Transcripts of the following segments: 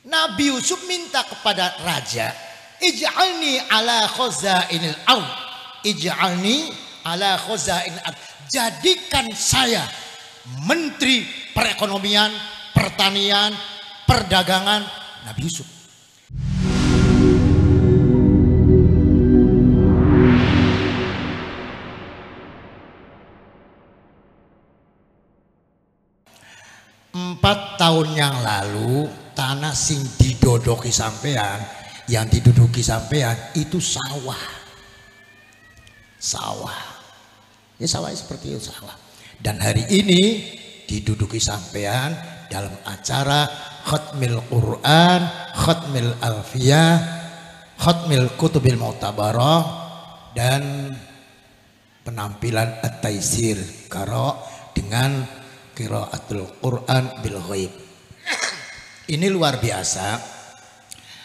Nabi Yusuf minta kepada raja, ij'alni ala khazainil ard, ij'alni ala khazainil ard, jadikan saya menteri perekonomian, pertanian, perdagangan. Nabi Yusuf. Empat tahun yang lalu tanah sing didodoki sampean, yang diduduki sampean itu sawah. Sawah. Ya sawah seperti itu sawah. Dan hari ini diduduki sampean dalam acara khatmil Quran, khatmil Alfiyah, khatmil Kutubil Mu'tabarah, dan penampilan At-Taisir Qara dengan qiraatul Quran bil ghaib. Ini luar biasa.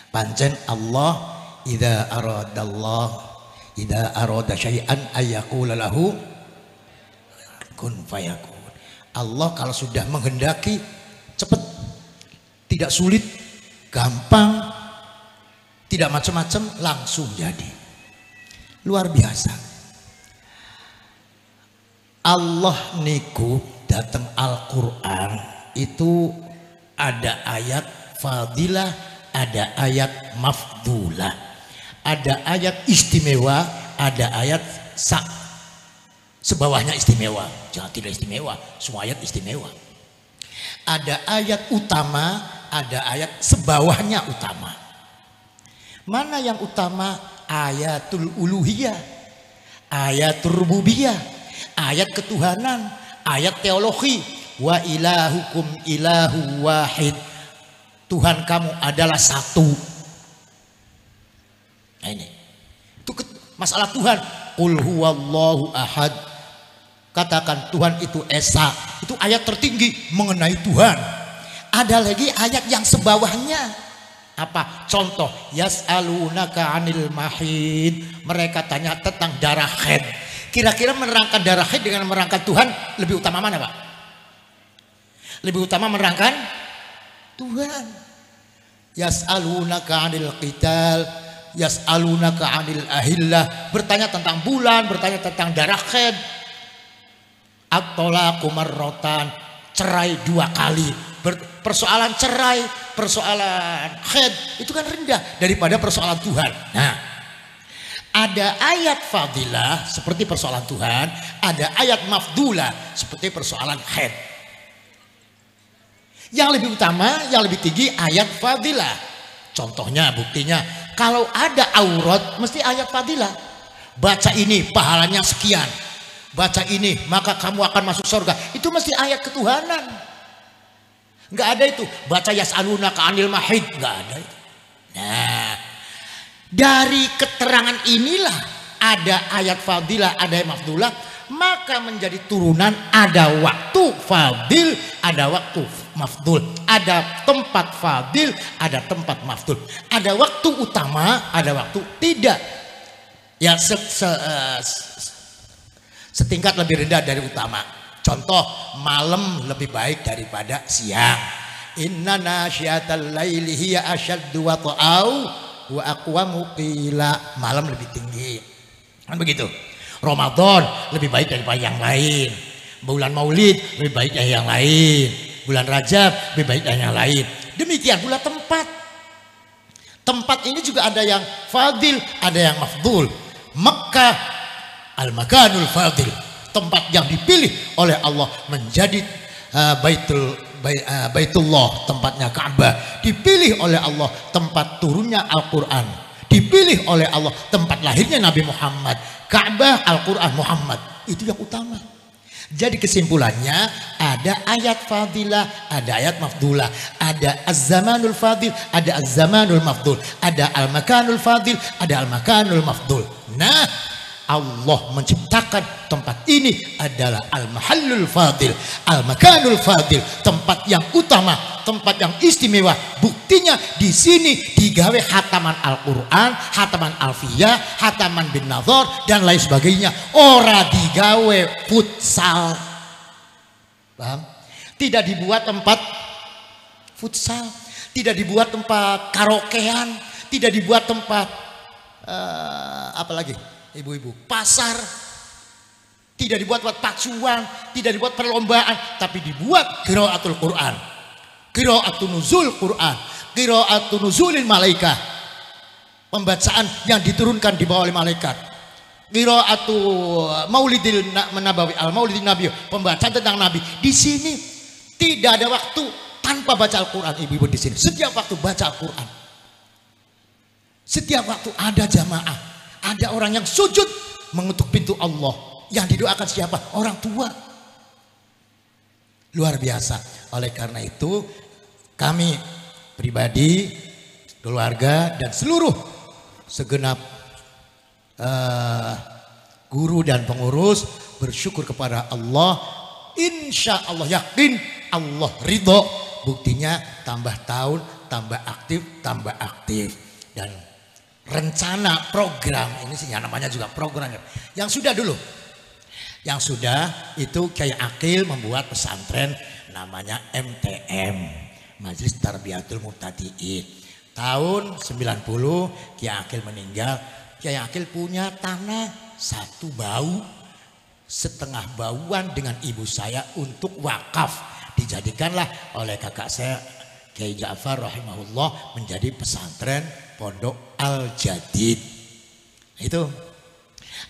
Pancen Allah idza arada syai'an ayyaqula lahu kun fayakun. Allah kalau sudah menghendaki cepat, tidak sulit, gampang, tidak macam-macam, langsung jadi. Luar biasa. Allah niku datang Al-Quran itu ada ayat fadilah, ada ayat mafdulah, ada ayat istimewa, ada ayat sebawahnya istimewa. Jangan tidak istimewa, semua ayat istimewa. Ada ayat utama, ada ayat sebawahnya utama. Mana yang utama? Ayatul uluhiyah, ayatul rububiyah, ayat ketuhanan, ayat teologi. Wa ilahukum ilahu wahid, Tuhan kamu adalah satu. Nah ini itu masalah Tuhan. Qul huwallahu ahad, katakan Tuhan itu esa. Itu ayat tertinggi mengenai Tuhan. Ada lagi ayat yang sebawahnya. Apa contoh? Yas'alunaka 'anil mahid, mereka tanya tentang darah haid. Kira-kira menerangkan darah haid dengan menerangkan Tuhan lebih utama mana, Pak? Lebih utama menerangkan Tuhan. Yas'alunaka 'anil qital, yas'alunaka 'anil ahillah, bertanya tentang bulan, bertanya tentang darah haid. At-talaqu marratan, cerai 2 kali. Persoalan cerai, persoalan haid itu kan rendah daripada persoalan Tuhan. Nah, ada ayat fadilah seperti persoalan Tuhan, ada ayat mafdulah seperti persoalan haid. Yang lebih utama, yang lebih tinggi ayat fadilah. Contohnya, buktinya, kalau ada aurat mesti ayat fadilah. Baca ini pahalanya sekian, baca ini maka kamu akan masuk surga. Itu mesti ayat ketuhanan. Nggak ada itu baca yas'alunaka 'anil mahid, nggak ada itu. Nah, dari keterangan inilah ada ayat fadilah, ada ayat mafdulah, maka menjadi turunan ada waktu fadil, ada waktu mafdul, ada tempat fadil, ada tempat mafdul, ada waktu utama, ada waktu tidak. Ya setingkat lebih rendah dari utama. Contoh, malam lebih baik daripada siang. Inna nasyiatal laili hiya asyaddu wata'au wa aqwamu qila, malam lebih tinggi. Kan begitu. Ramadan lebih baik daripada yang lain. Bulan Maulid lebih baik dari yang lain. Bulan Rajab lebih baik dari yang lain. Demikian pula tempat. Tempat ini juga ada yang fadil, ada yang mafdul. Mekah al-makanul fadil, tempat yang dipilih oleh Allah menjadi Baitullah, tempatnya Ka'bah. Dipilih oleh Allah tempat turunnya Al-Quran. Dipilih oleh Allah tempat lahirnya Nabi Muhammad. Ka'bah, Al-Quran, Muhammad. Itu yang utama. Jadi kesimpulannya ada ayat fadilah, ada ayat mafdulah, ada az-zamanul fadil, ada az-zamanul mafdul, ada al-makanul fadil, ada al-makanul mafdul. Nah, Allah menciptakan tempat ini adalah al-mahallul fadil, al-makanul fadil, tempat yang utama, tempat yang istimewa. Buktinya di sini digawe hataman Al-Quran, hataman Alfiyah, hataman bin Nadhar dan lain sebagainya. Ora digawe futsal. Paham? Tidak dibuat tempat futsal. tidak dibuat tempat karaokean, tidak dibuat tempat apa lagi ibu-ibu, pasar, tidak dibuat buat pacuan, tidak dibuat perlombaan, tapi dibuat qiraatul Quran, qiraatul nuzul Quran, qiraatul nuzulil malaikah, pembacaan yang diturunkan di bawah oleh malaikat, qiraatul maulidil nabawi, al maulidin nabi, pembacaan tentang nabi. Di sini tidak ada waktu tanpa baca Al-Quran, ibu-ibu di sini. Setiap waktu baca Al-Quran. Setiap waktu ada jamaah, ada orang yang sujud mengetuk pintu Allah. Yang didoakan siapa? Orang tua. Luar biasa. Oleh karena itu, kami pribadi, keluarga, dan seluruh segenap guru dan pengurus bersyukur kepada Allah. Insya Allah, yakin Allah ridho. Buktinya tambah tahun, tambah aktif. Dan rencana program ini sih namanya juga program. Yang sudah dulu, yang sudah itu Kyai Akil membuat pesantren namanya MTM, Majelis Tarbiyatul Muhtadiin. Tahun 90 Kyai Akil meninggal. Kyai Akil punya tanah 1 bau, setengah bauan dengan ibu saya untuk wakaf. Dijadikanlah oleh kakak saya Kyai Ja'far rahimahullah menjadi pesantren Pondok Al-Jadid. Itu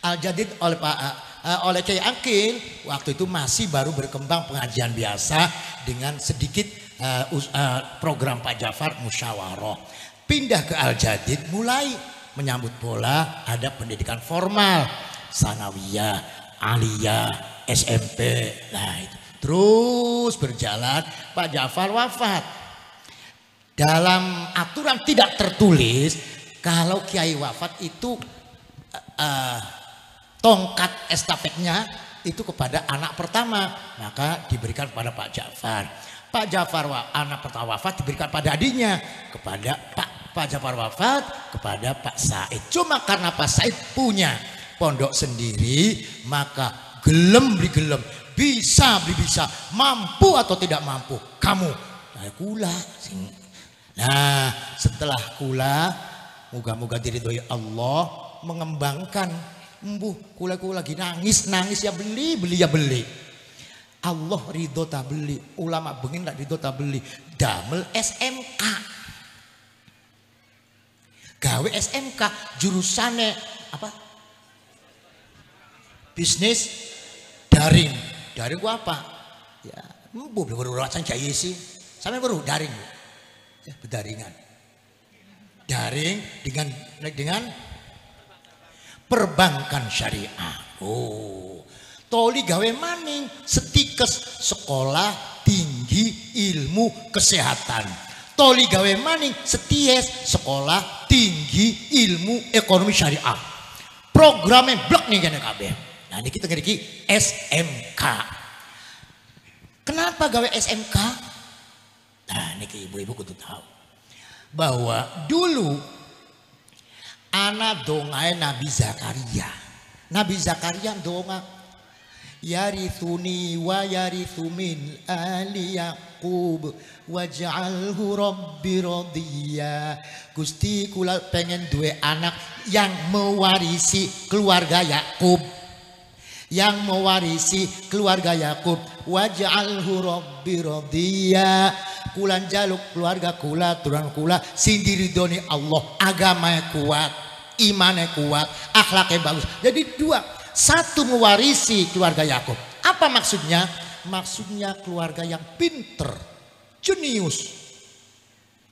Al-Jadid oleh Kyai Akil waktu itu masih baru berkembang pengajian biasa dengan sedikit program Pak Ja'far musyawarah. Pindah ke Al-Jadid, mulai menyambut bola, ada pendidikan formal, sanawiyah, aliyah, SMP. Nah itu terus berjalan. Pak Ja'far wafat. Dalam aturan tidak tertulis, kalau kiai wafat itu tongkat estafetnya itu kepada anak pertama, maka diberikan kepada Pak Ja'far. Pak Ja'far anak pertama wafat diberikan pada adiknya, kepada Pak Ja'far wafat kepada Pak Said. Cuma karena Pak Said punya pondok sendiri, maka gelem beli gelem, bisa beli bisa, mampu atau tidak mampu kamu. Nah, kula nah setelah kula moga-moga diridhoi Allah mengembangkan embuh kula lagi nangis ya beli ya beli. Allah ridho tak beli, ulama bengin tak ridho tak beli. Damel SMK, gawe SMK jurusannya apa? Bisnis daring. Daring gua apa? Ya, embuh baru rasan kiai sih. Sampai baru daring. Ya, berdaringan. Daring dengan perbankan syariah. Oh. Toli gawe maning setikes sekolah tinggi ilmu kesehatan. Toli gawe maning seties sekolah tinggi ilmu ekonomi syariah. Programnya blok nih gini kabeh. Nah ini kita ngerti SMK. Kenapa gawe SMK? Nah ini ibu-ibu kudu tahu bahwa dulu anak dongai Nabi Zakaria. Nabi Zakaria donga yarithuni wa yarithu min ali Yaqub waj'alhu rabbi radhiya. Gusti kula pengen duwe anak yang mewarisi keluarga Yakub, yang mewarisi keluarga Yakub. Waj'alhu rabbi radhiya. Kula njaluk keluarga kula, turunan kula sing diridhoni Allah, agamanya kuat, imannya kuat, akhlaknya bagus. Jadi dua, satu mewarisi keluarga Yakub. Apa maksudnya? Maksudnya keluarga yang pinter, jenius,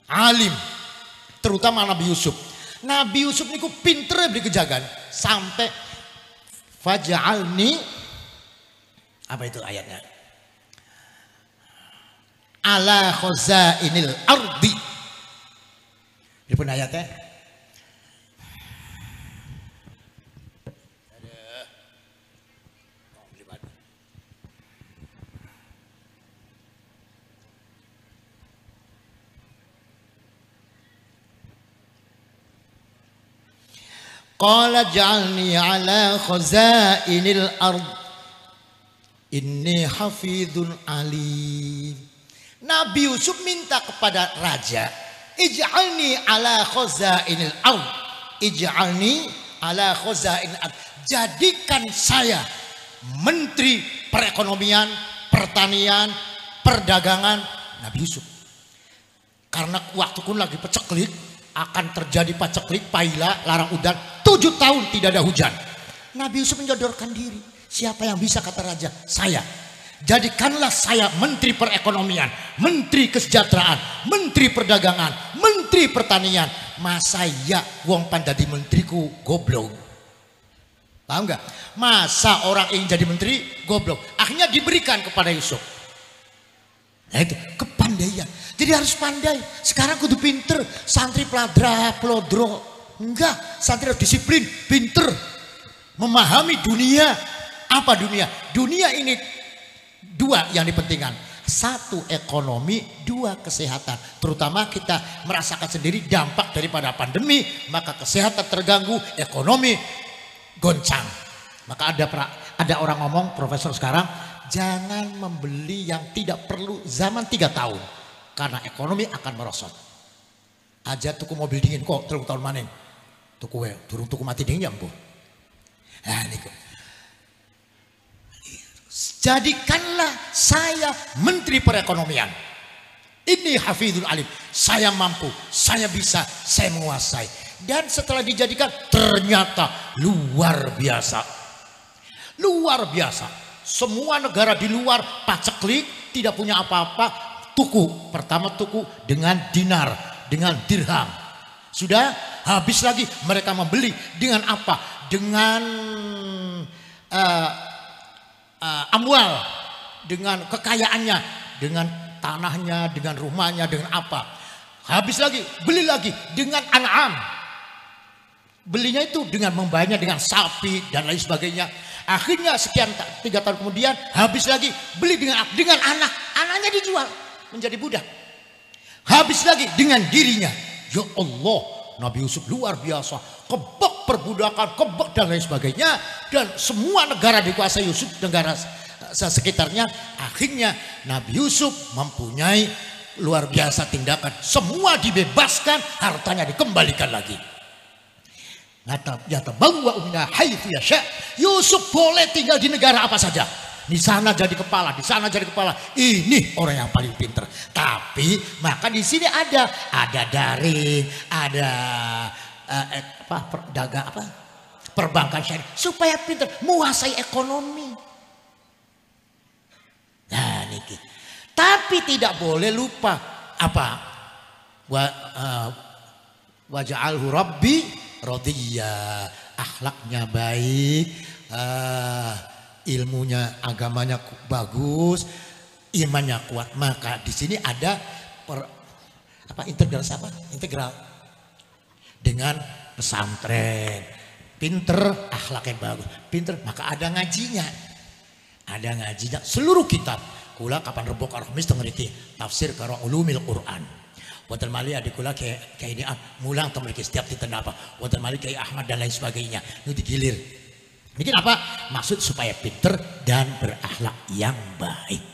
alim, terutama Nabi Yusuf. Nabi Yusuf niku pinter beli kejagan sampai faj'alni, apa itu ayatnya? Ala khazainil ardi. Ini pun ayatnya. Qala ja'alni ala khazainil ard inni hafidhun alim. Nabi Yusuf minta kepada raja, Ij'alni ala khazainil ard. Ij'alni ala khazainil ard. Jadikan saya menteri perekonomian, pertanian, perdagangan Nabi Yusuf. Karena waktu pun lagi paceklik, akan terjadi paceklik, paila, larang udan, 7 tahun tidak ada hujan. Nabi Yusuf menyodorkan diri. Siapa yang bisa, kata raja? Saya. Jadikanlah saya menteri perekonomian, menteri kesejahteraan, menteri perdagangan, menteri pertanian. Masa ya wong pan jadi menteriku goblok? Paham nggak? Masa orang ingin jadi menteri goblok? Akhirnya diberikan kepada Yusuf. Nah itu kepandaian. Jadi harus pandai. Sekarang kudu pinter. Santri peladra, pelodro. Enggak, santri harus disiplin, pinter. Memahami dunia. Apa dunia? Dunia ini 2 yang dipentingkan. 1 ekonomi, 2 kesehatan. Terutama kita merasakan sendiri dampak daripada pandemi, maka kesehatan terganggu, ekonomi goncang. Maka ada orang ngomong, profesor sekarang, jangan membeli yang tidak perlu zaman 3 tahun. Karena ekonomi akan merosot. Aja tuku mobil dingin kok 3 tahun maning. Turun tuku mati dingin ya Bu. Nah ini kok. Jadikanlah saya menteri perekonomian. Ini hafizul alim. Saya mampu, saya bisa, saya menguasai. Dan setelah dijadikan ternyata luar biasa. Luar biasa. Semua negara di luar paceklik, tidak punya apa-apa. Tuku, pertama tuku dengan dinar, dengan dirham. Sudah habis lagi mereka membeli dengan apa? Dengan amwal, dengan kekayaannya, dengan tanahnya, dengan rumahnya, dengan apa. Habis lagi, beli lagi dengan an'am. Belinya itu dengan membayarnya dengan sapi dan lain sebagainya. Akhirnya sekian 3 tahun kemudian habis lagi, beli dengan anak. Anaknya dijual menjadi budak. Habis lagi dengan dirinya. Ya Allah, Nabi Yusuf luar biasa. Kebek perbudakan, kebek dan lain sebagainya. Dan semua negara dikuasai Yusuf, negara sekitarnya. Akhirnya Nabi Yusuf mempunyai luar biasa tindakan. Semua dibebaskan, hartanya dikembalikan lagi. Yusuf boleh tinggal di negara apa saja. Di sana jadi kepala, di sana jadi kepala. Ini orang yang paling pinter. Tapi maka di sini ada daring, ada perbankan syariah supaya pinter menguasai ekonomi. Nah niki. Tapi tidak boleh lupa apa? Waja'alhu rabbi radiyya. Akhlaknya baik, ilmunya, agamanya bagus, imannya kuat. Maka di sini ada integral dengan pesantren. Pinter, akhlaknya bagus. Pinter, maka ada ngajinya. Seluruh kitab. Kula kapan rebo karo Kamis teng mriki tafsir karo ulumil Quran. Wonten malih adik kula kayak ini mulang teng mriki setiap dinten apa. Wonten malih Kiai Ahmad dan lain sebagainya. Nu digilir. Bikin apa? Maksud supaya pinter dan berakhlak yang baik.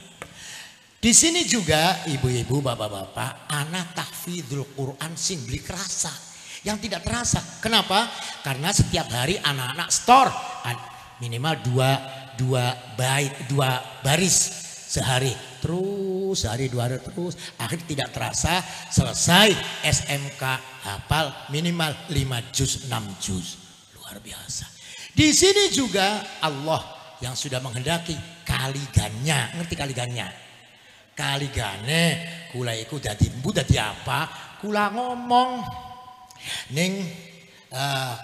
Di sini juga ibu-ibu, bapak-bapak, anak tahfidzul Quran sing beli kerasa. Yang tidak terasa. Kenapa? Karena setiap hari anak-anak store minimal dua baris sehari. Terus sehari 2 hari terus. Akhirnya tidak terasa selesai SMK hafal minimal 5 juz 6 juz. Luar biasa. Di sini juga Allah yang sudah menghendaki kaligannya. Ngerti kaligannya? Kaligane kula iku dadi apa? Kula ngomong ning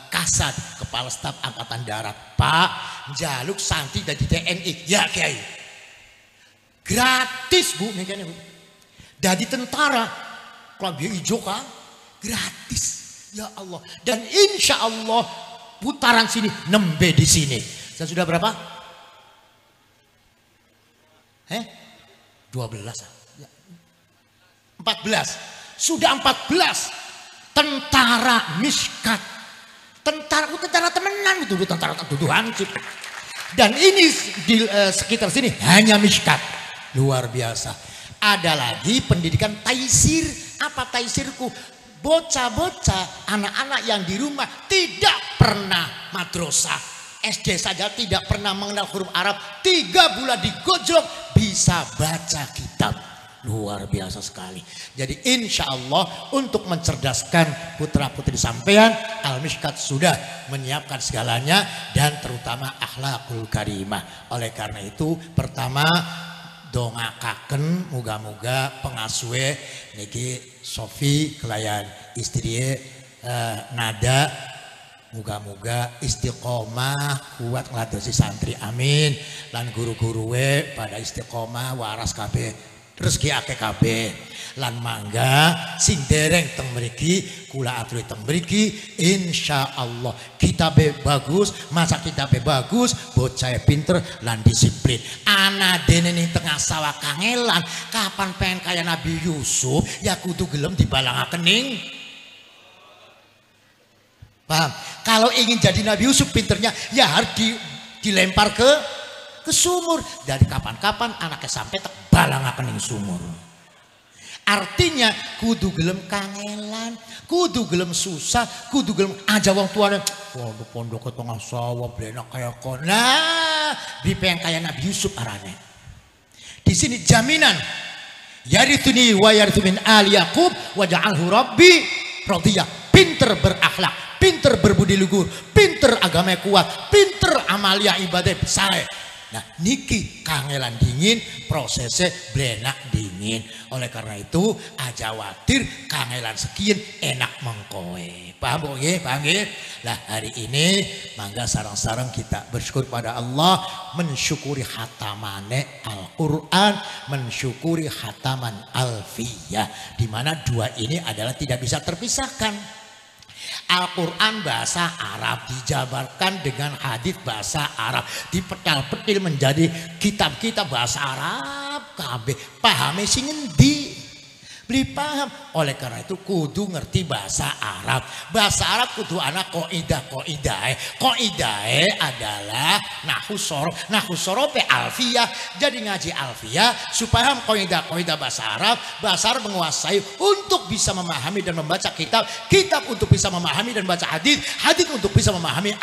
Kasat Kepala Staf Angkatan Darat, Pak njaluk santri dadi TNI. Ya Kiai. Gratis Bu nih Bu. Dadi tentara klambi ijo kan gratis. Ya Allah. Dan insya Allah putaran sini nembe di sini. Saya sudah berapa? 12. 14. Sudah 14. Tentara Miskat. Tentara temenan itu, tentara tuduhan. Dan ini di sekitar sini hanya Miskat. Luar biasa. Ada lagi pendidikan Taisir Apa taisirku? Bocah-bocah, anak-anak yang di rumah tidak pernah madrasah, SD saja tidak pernah mengenal huruf Arab, 3 bulan digojlok bisa baca kitab. Luar biasa sekali. Jadi insya Allah untuk mencerdaskan putra putri sampean, Al-Mishkat sudah menyiapkan segalanya dan terutama akhlakul karimah. Oleh karena itu pertama dongakaken muga-muga pengasuhe niki Sofi kelayan istri Nada muga-muga istiqomah kuat ngladosi santri amin lan guru-guru pada istiqomah waras kabeh rezeki akeh kabeh lan mangga sing dereng teng mriki kula aturi teng mriki insyaallah kitabe bagus masa kitabe bagus bocah pinter lan disiplin ana dene ning tengah sawah kangelan kapan pengen kaya Nabi Yusuf ya kudu gelem dibalangaken ning paham kalau ingin jadi Nabi Yusuf pinternya ya harus dilempar ke sumur dari kapan-kapan anaknya sampai tak balangaken ning sumur. Artinya kudu gelem kangelan, kudu gelem susah, kudu gelem aja wong tuane pondok ke tengah sawah blenak kaya kon. Nah, dipeng kaya Nabi Yusuf arane. Di sini jaminan yarithuni wa yarithu min ali Yaqub wa ja'alhu rabbi radiyah. Pinter berakhlak, pinter berbudi luhur, pinter agamanya kuat, pinter amalia ibadah saleh. Nah niki kangelan dingin prosesnya blenak dingin. Oleh karena itu aja watir kangelan sekian enak mengkowe. Paham nggih? Paham nggih? Lah hari ini mangga sarang-sarang kita bersyukur pada Allah, mensyukuri hatamane Al-Qur'an, mensyukuri hataman Alfiyah, di mana dua ini adalah tidak bisa terpisahkan. Al-Quran bahasa Arab dijabarkan dengan hadis bahasa Arab, dipetal-petil menjadi kitab-kitab bahasa Arab kabeh pahame sing endi beli paham. Oleh karena itu kudu ngerti bahasa Arab. Bahasa Arab kudu anak koidah adalah nahwu sorof alfiyah. Jadi ngaji alfiyah supaya koidah bahasa Arab menguasai untuk bisa memahami dan membaca kitab untuk bisa memahami dan baca hadis untuk bisa memahami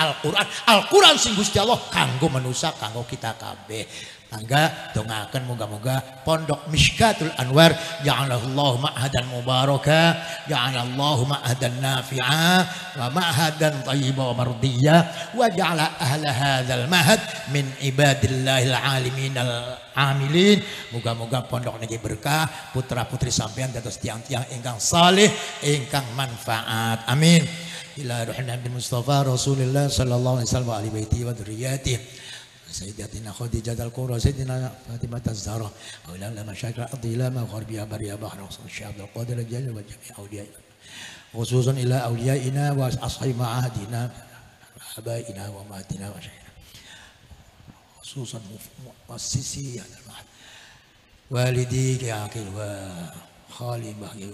Al-Quran sing Gusti Allah kanggo manusia kanggo kita kabeh. Mangga dongaken moga-moga pondok Mishkatul Anwar ja'alallahu ma'hadan mubaraka ja'alallahu ma'hadan nafi'a wa ma'hadan thayyiba wa mardiyah wa ja'ala ahla hadzal mahad min ibadillahil alimin al-amilin. Moga-moga pondok niki berkah, putra putri sampeyan dados tiang-tiang ingkang saleh ingkang manfaat. Amin. Ila ruhin Nabi Mustafa Rasulullah sallallahu alaihi wasallam wa ali baiti wa dzurriyyatihi سيدتنا خديجة الكبرى سيدنا فاطمة الزهراء أولاد مشايخ الأرض إلى ما غربها بريا بحر الشيخ عبد القادر الجليل وجميع أوليائنا خصوصا إلى أوليائنا وأصحاب معاهدنا آبائنا وأمهاتنا وشيخنا خصوصا مؤسسي هذا المعهد والدي يا أخي وخالي بحي